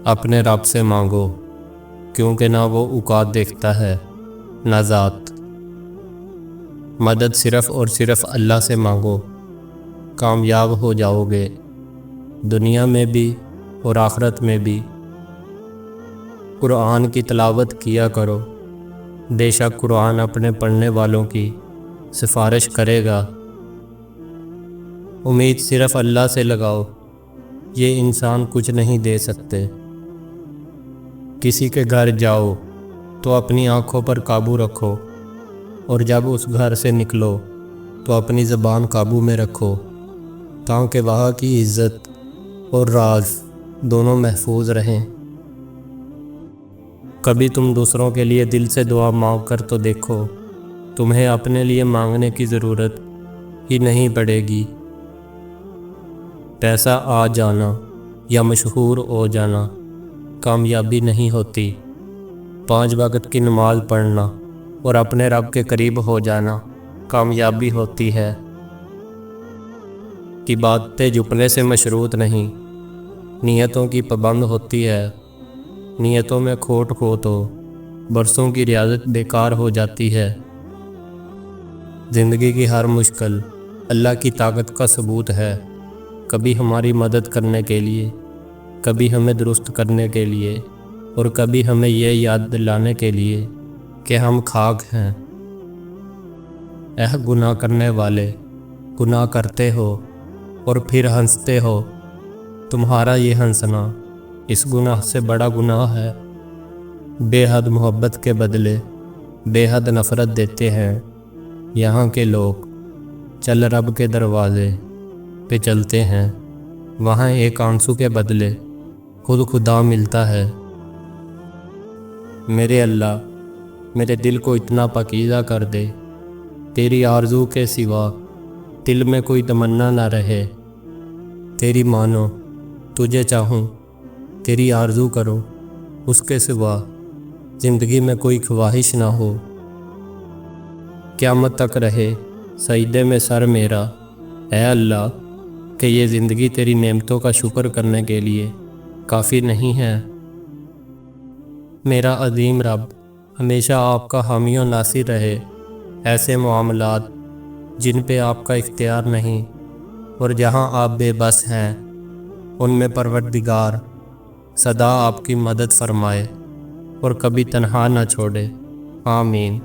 اپنے رب سے مانگو، کیونکہ نہ وہ اوقات دیکھتا ہے نہ ذات۔ مدد صرف اور صرف اللہ سے مانگو، کامیاب ہو جاؤ گے، دنیا میں بھی اور آخرت میں بھی۔ قرآن کی تلاوت کیا کرو، بے شک قرآن اپنے پڑھنے والوں کی سفارش کرے گا۔ امید صرف اللہ سے لگاؤ، یہ انسان کچھ نہیں دے سکتے۔ کسی کے گھر جاؤ تو اپنی آنکھوں پر قابو رکھو، اور جب اس گھر سے نکلو تو اپنی زبان قابو میں رکھو، تاکہ وہاں کی عزت اور راز دونوں محفوظ رہیں۔ کبھی تم دوسروں کے لیے دل سے دعا مانگ کر تو دیکھو، تمہیں اپنے لیے مانگنے کی ضرورت ہی نہیں پڑے گی۔ پیسہ آ جانا یا مشہور ہو جانا کامیابی نہیں ہوتی، 5 وقت کی نماز پڑھنا اور اپنے رب کے قریب ہو جانا کامیابی ہوتی ہے۔ کہ باتیں جھکنے سے مشروط نہیں، نیتوں کی پابند ہوتی ہے۔ نیتوں میں کھوٹ ہو تو برسوں کی ریاضت بیکار ہو جاتی ہے۔ زندگی کی ہر مشکل اللہ کی طاقت کا ثبوت ہے، کبھی ہماری مدد کرنے کے لیے، کبھی ہمیں درست کرنے کے لیے، اور کبھی ہمیں یہ یاد دلانے کے لیے کہ ہم خاک ہیں۔ اے گناہ کرنے والے، گناہ کرتے ہو اور پھر ہنستے ہو، تمہارا یہ ہنسنا اس گناہ سے بڑا گناہ ہے۔ بے حد محبت کے بدلے بے حد نفرت دیتے ہیں یہاں کے لوگ۔ چل رب کے دروازے پہ چلتے ہیں، وہاں ایک آنسو کے بدلے خود خدا ملتا ہے۔ میرے اللہ، میرے دل کو اتنا پاکیزہ کر دے، تیری آرزو کے سوا دل میں کوئی تمنا نہ رہے۔ تیری مانو، تجھے چاہوں، تیری آرزو کرو، اس کے سوا زندگی میں کوئی خواہش نہ ہو۔ قیامت تک رہے سجدے میں سر میرا، اے اللہ، کہ یہ زندگی تیری نعمتوں کا شکر کرنے کے لیے کافی نہیں ہے۔ میرا عظیم رب ہمیشہ آپ کا حامی و ناصر رہے۔ ایسے معاملات جن پہ آپ کا اختیار نہیں اور جہاں آپ بے بس ہیں، ان میں پروردگار سدا آپ کی مدد فرمائے اور کبھی تنہا نہ چھوڑے۔ آمین۔